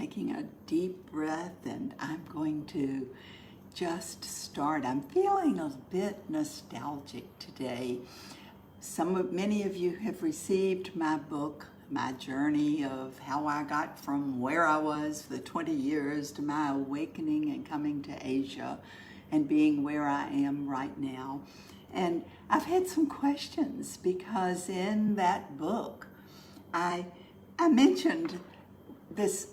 taking a deep breath, and I'm going to just start. I'm feeling a bit nostalgic today. Many of you have received my book, my journey of how I got from where I was for 20 years to my awakening and coming to Asia and being where I am right now. And I've had some questions because in that book, I mentioned this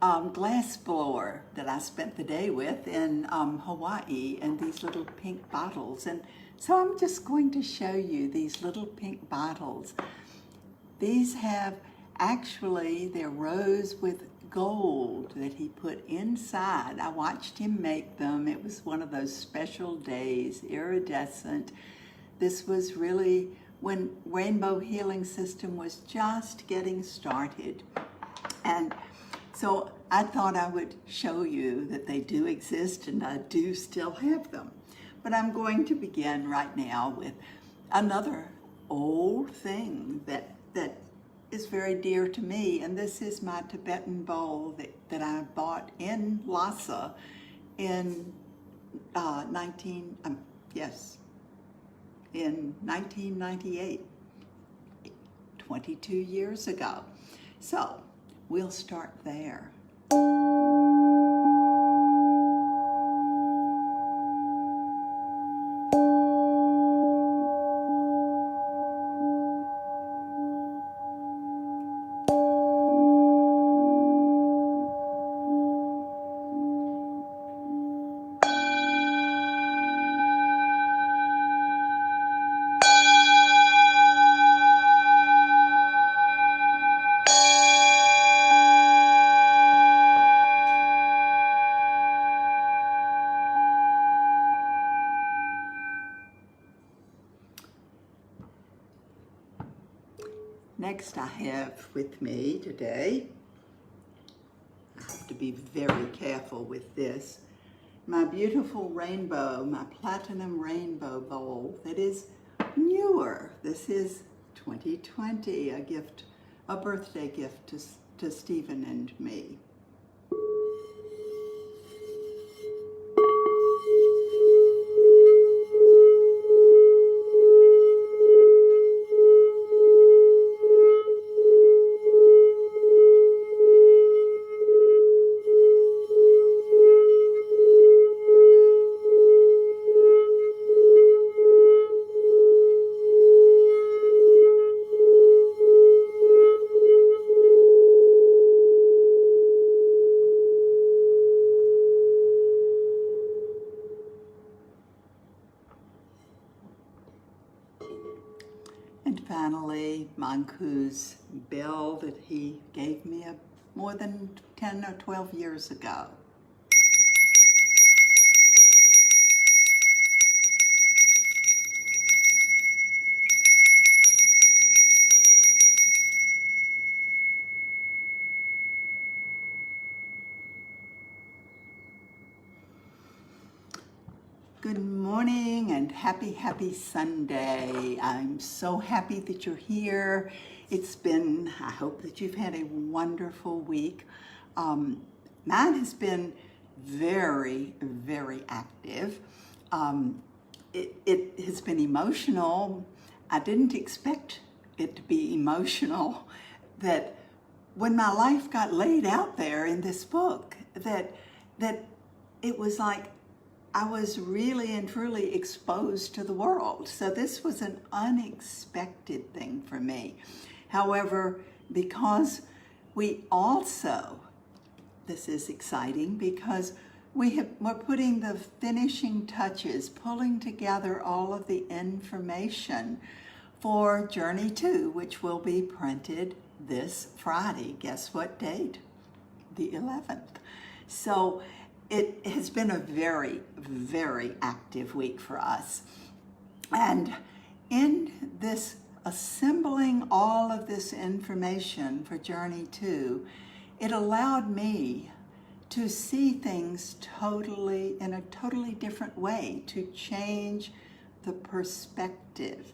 glassblower that I spent the day with in Hawaii, and these little pink bottles. And so I'm just going to show you these little pink bottles. These have they're rose with gold that he put inside. I watched him make them. It was one of those special days, iridescent. This was really when Rainbow Healing System was just getting started. And so I thought I would show you that they do exist and I do still have them. But I'm going to begin right now with another old thing that is very dear to me, and this is my Tibetan bowl that I bought in Lhasa in 1998, 22 years ago. So we'll start there. Next, I have with me today, I have to be very careful with this, my beautiful rainbow, my platinum rainbow bowl that is newer. This is 2020, a birthday gift to Stephen and me. And finally, Mangku's bell that he gave me more than 10 or 12 years ago. Good morning and happy Sunday. I'm so happy that you're here. I hope that you've had a wonderful week. Mine has been very active. It has been emotional. I didn't expect it to be emotional, that when my life got laid out there in this book, that it was like I was really and truly exposed to the world. So this was an unexpected thing for me. However, because this is exciting because we're putting the finishing touches, pulling together all of the information for Journey 2, which will be printed this Friday. Guess what date? The 11th. So it has been a very active week for us. And in this assembling all of this information for Journey 2, it allowed me to see things in a totally different way, to change the perspective.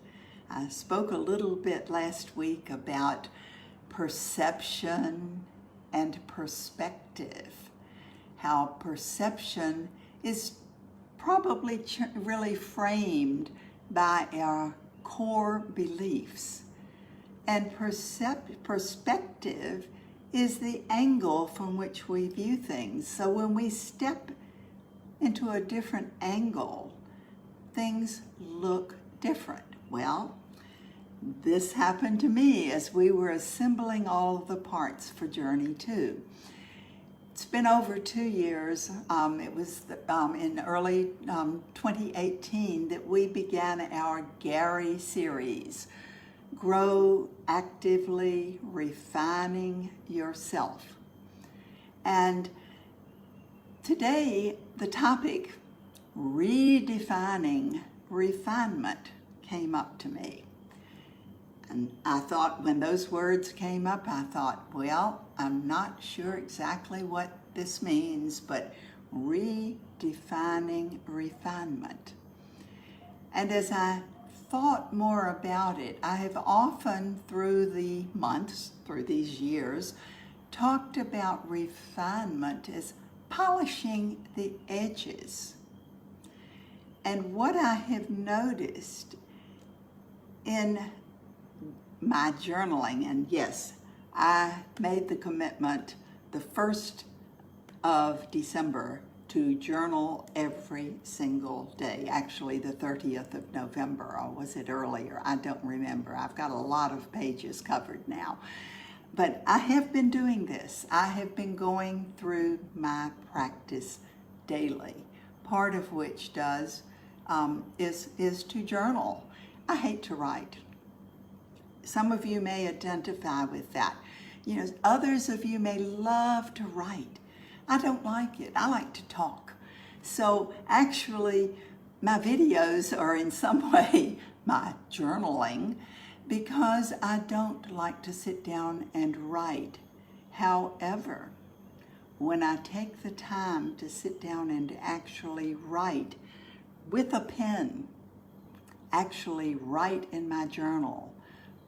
I spoke a little bit last week about perception and perspective. How perception is probably really framed by our core beliefs. And perspective is the angle from which we view things. So when we step into a different angle, things look different. Well, this happened to me as we were assembling all of the parts for Journey 2. It's been over 2 years. It was in early 2018 that we began our Gary series, Grow Actively Refining Yourself. And today, the topic, Redefining Refinement, came up to me. And I thought, when those words came up, I thought, well, I'm not sure exactly what this means, but redefining refinement. And as I thought more about it, I have often through the months, through these years, talked about refinement as polishing the edges. And what I have noticed in my journaling, and yes, I made the commitment the 1st of December to journal every single day. Actually, the 30th of November, or was it earlier? I don't remember. I've got a lot of pages covered now. But I have been doing this. I have been going through my practice daily, part of which is to journal. I hate to write. Some of you may identify with that. You know, others of you may love to write. I don't like it. I like to talk. So actually, my videos are in some way my journaling because I don't like to sit down and write. However, when I take the time to sit down and actually write with a pen, actually write in my journal,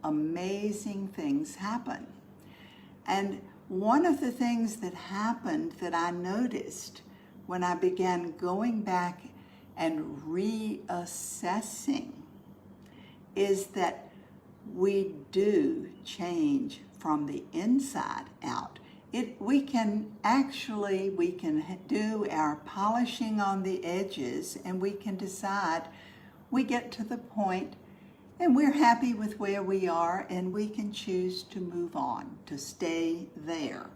amazing things happen. And one of the things that happened that I noticed when I began going back and reassessing is that we do change from the inside out. We can do our polishing on the edges, and we can decide we get to the point and we're happy with where we are, and we can choose to move on, to stay there.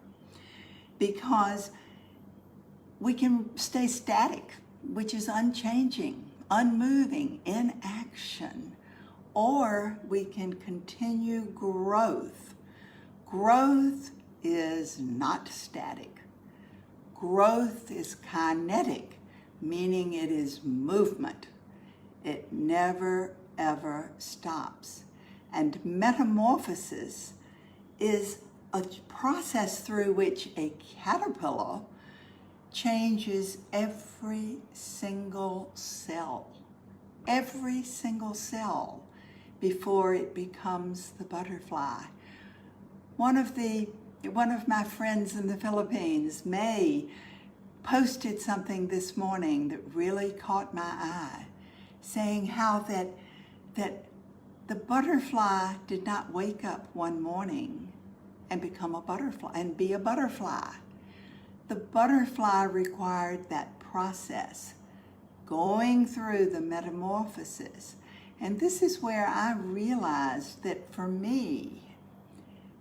Because we can stay static, which is unchanging, unmoving, inaction, or we can continue growth. Growth is not static. Growth is kinetic, meaning it is movement. It never ever stops. And metamorphosis is a process through which a caterpillar changes every single cell before it becomes the butterfly. One of my friends in the Philippines, May, posted something this morning that really caught my eye, saying how that the butterfly did not wake up one morning and become a butterfly and be a butterfly. The butterfly required that process, going through the metamorphosis. And this is where I realized that for me,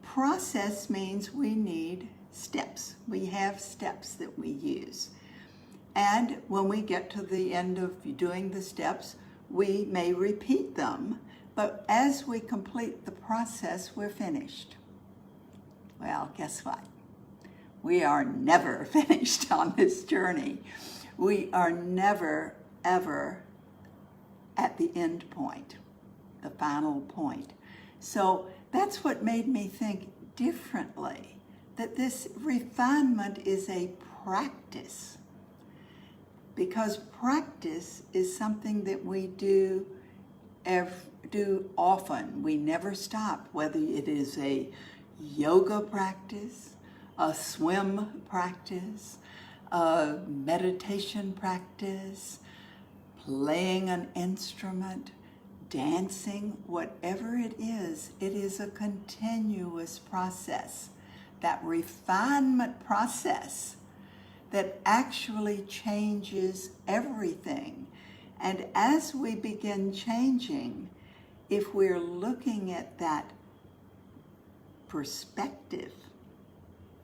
process means we need steps. We have steps that we use. And when we get to the end of doing the steps, we may repeat them, but as we complete the process, we're finished. Well, guess what? We are never finished on this journey. We are never, ever at the end point, the final point. So that's what made me think differently, that this refinement is a practice. Because practice is something that we do often. We never stop, whether it is a yoga practice, a swim practice, a meditation practice, playing an instrument, dancing, whatever it is a continuous process. That refinement process that actually changes everything. And as we begin changing, if we're looking at that perspective,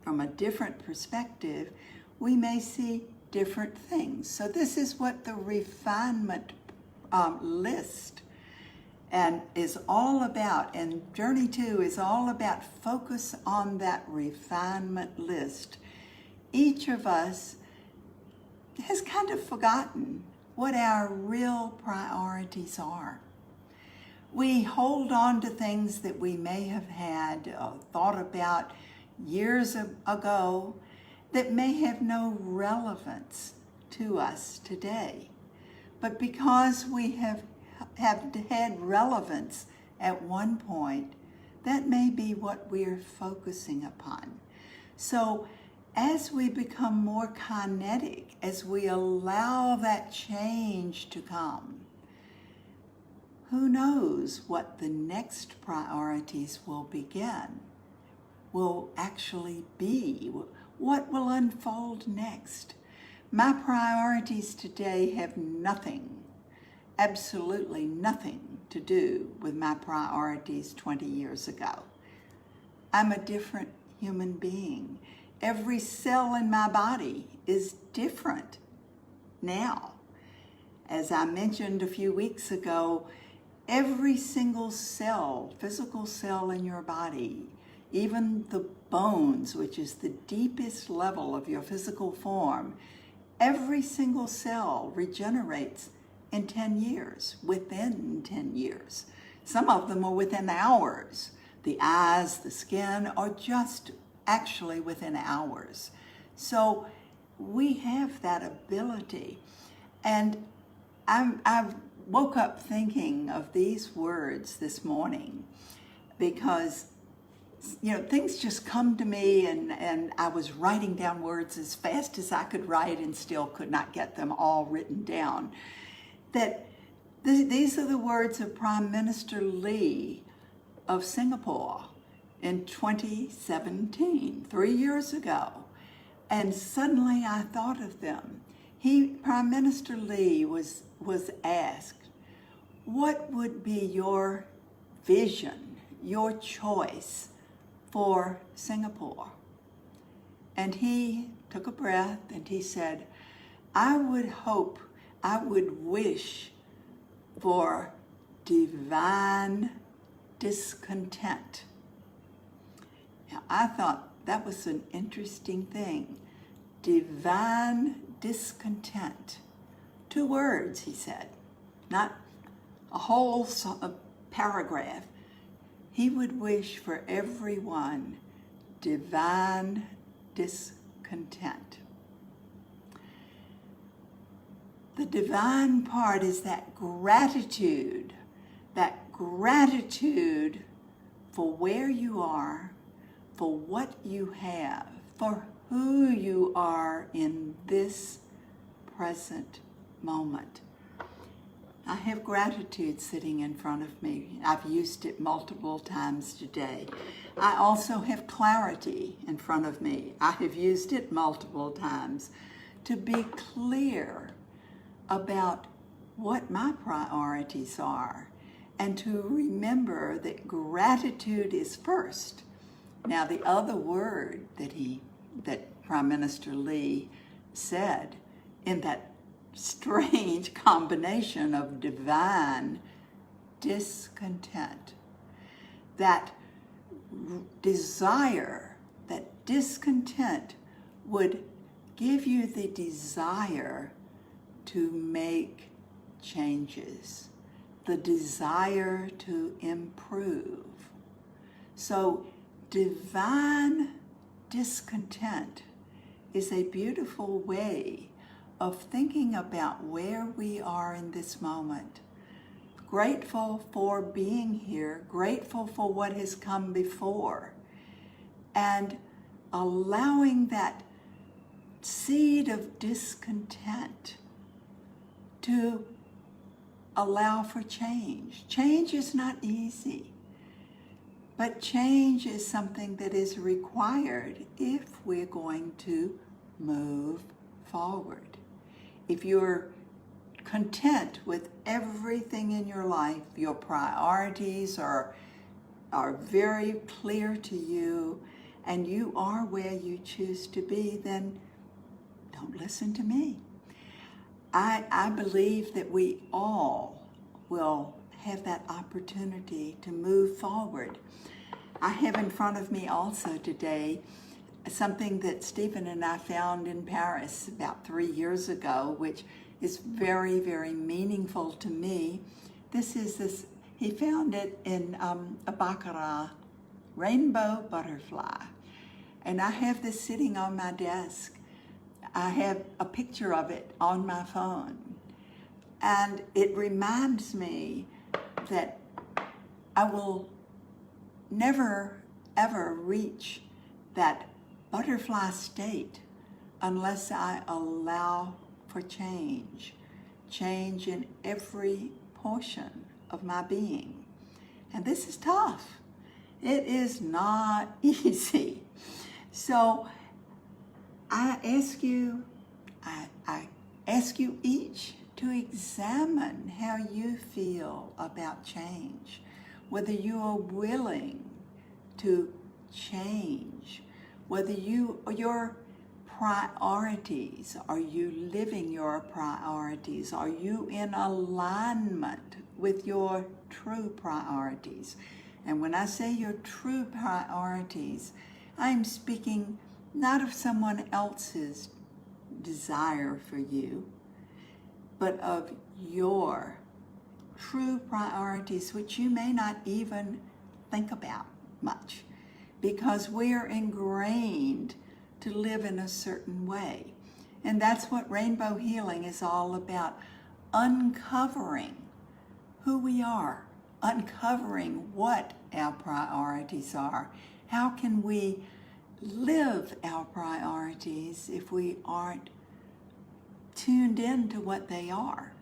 from a different perspective, we may see different things. So this is what the refinement list and is all about, and Journey 2 is all about focus on that refinement list. Each of us has kind of forgotten what our real priorities are. We hold on to things that we may have had thought about years ago that may have no relevance to us today. But because we have had relevance at one point, that may be what we're focusing upon. So as we become more kinetic, as we allow that change to come, who knows what the next priorities will actually be, what will unfold next. My priorities today have nothing, absolutely nothing to do with my priorities 20 years ago. I'm a different human being. Every cell in my body is different now. As I mentioned a few weeks ago, every single cell, physical cell in your body, even the bones, which is the deepest level of your physical form, every single cell regenerates in 10 years, within 10 years. Some of them are within hours. The eyes, the skin are just actually within hours. So we have that ability. And I woke up thinking of these words this morning because, things just come to me, and I was writing down words as fast as I could write and still could not get them all written down. That these are the words of Prime Minister Lee of Singapore in 2017, 3 years ago. And suddenly I thought of them. Prime Minister Lee was asked, what would be your vision, your choice for Singapore? And he took a breath and he said, I would wish for divine discontent. Now, I thought that was an interesting thing. Divine discontent. 2 words, he said, not a whole paragraph. He would wish for everyone divine discontent. The divine part is that gratitude for where you are, for what you have, for who you are in this present moment. I have gratitude sitting in front of me. I've used it multiple times today. I also have clarity in front of me. I have used it multiple times to be clear about what my priorities are and to remember that gratitude is first. Now, the other word that Prime Minister Lee said in that strange combination of divine discontent, that desire, that discontent would give you the desire to make changes, the desire to improve. So divine discontent is a beautiful way of thinking about where we are in this moment. Grateful for being here, grateful for what has come before, and allowing that seed of discontent to allow for change. Change is not easy, but change is something that is required if we're going to move forward. If you're content with everything in your life, your priorities are very clear to you, and you are where you choose to be, then don't listen to me. I believe that we all will have that opportunity to move forward. I have in front of me also today something that Stephen and I found in Paris about 3 years ago, which is very, very meaningful to me. He found it in a baccarat rainbow butterfly. And I have this sitting on my desk. I have a picture of it on my phone. And it reminds me that I will never, ever reach that butterfly state unless I allow for change in every portion of my being. And this is tough. It is not easy. So I ask you each to examine how you feel about change, whether you are willing to change, whether your priorities, are you living your priorities? Are you in alignment with your true priorities? And when I say your true priorities, I'm speaking not of someone else's desire for you, but of your true priorities, which you may not even think about much, because we are ingrained to live in a certain way. And that's what rainbow healing is all about, uncovering who we are, uncovering what our priorities are. How can we live our priorities if we aren't tuned in to what they are?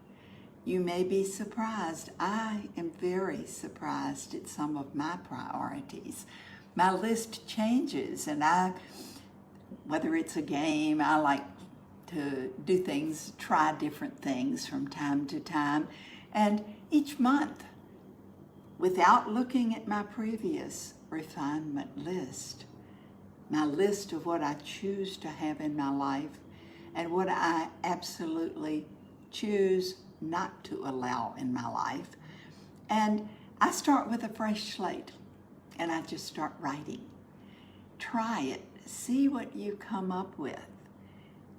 You may be surprised. I am very surprised at some of my priorities. My list changes, and whether it's a game, I like to do things, try different things from time to time. And each month, without looking at my previous refinement list, my list of what I choose to have in my life and what I absolutely choose not to allow in my life. And I start with a fresh slate and I just start writing. Try it, see what you come up with,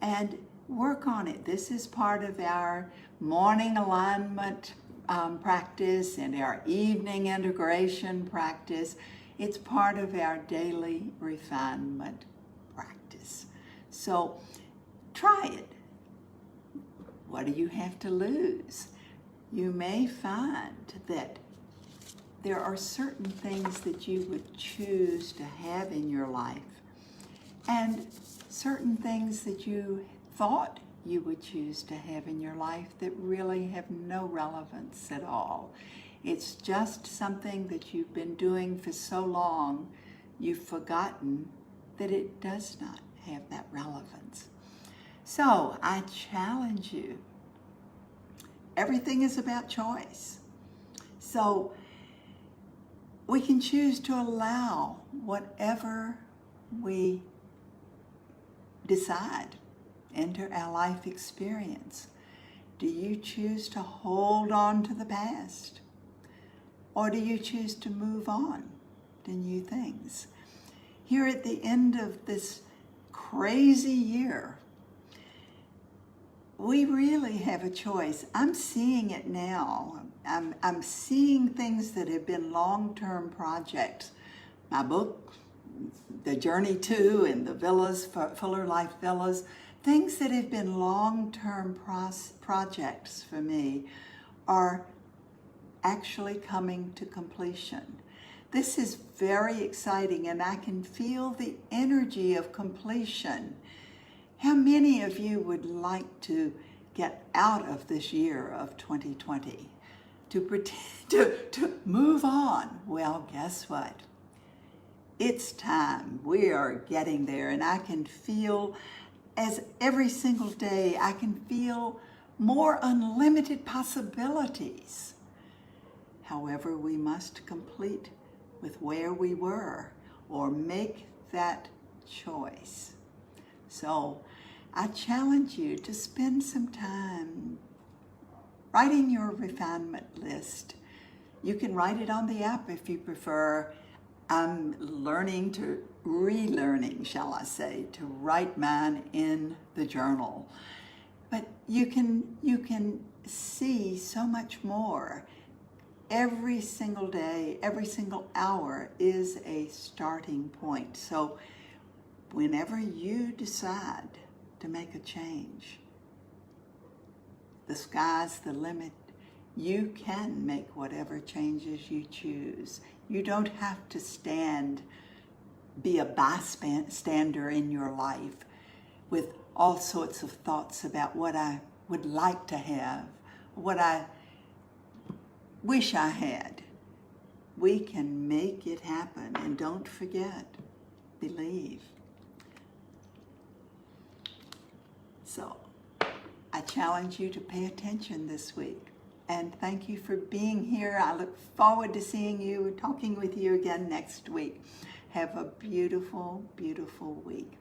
and work on it. This is part of our morning alignment practice and our evening integration practice. It's part of our daily refinement practice. So try it. What do you have to lose? You may find that there are certain things that you would choose to have in your life, and certain things that you thought you would choose to have in your life that really have no relevance at all. It's just something that you've been doing for so long, you've forgotten that it does not have that relevance. So I challenge you. Everything is about choice. So we can choose to allow whatever we decide enter our life experience. Do you choose to hold on to the past? Or do you choose to move on to new things? Here at the end of this crazy year, we really have a choice. I'm seeing it now. I'm seeing things that have been long-term projects. My book, The Journey To, and the villas, Fuller Life Villas, things that have been long-term projects for me are actually coming to completion. This is very exciting, and I can feel the energy of completion. How many of you would like to get out of this year of 2020? To move on? Well, guess what? It's time. We are getting there, and I can feel, as every single day, I can feel more unlimited possibilities. However, we must complete with where we were or make that choice. So I challenge you to spend some time writing your refinement list. You can write it on the app if you prefer. I'm relearning, shall I say, to write mine in the journal. But you can see so much more. Every single day, every single hour is a starting point. So whenever you decide to make a change, the sky's the limit. You can make whatever changes you choose. You don't have to be a bystander in your life with all sorts of thoughts about what I would like to have, what I wish I had. We can make it happen, and don't forget, believe. So I challenge you to pay attention this week. And thank you for being here. I look forward to seeing you, talking with you again next week. Have a beautiful, beautiful week.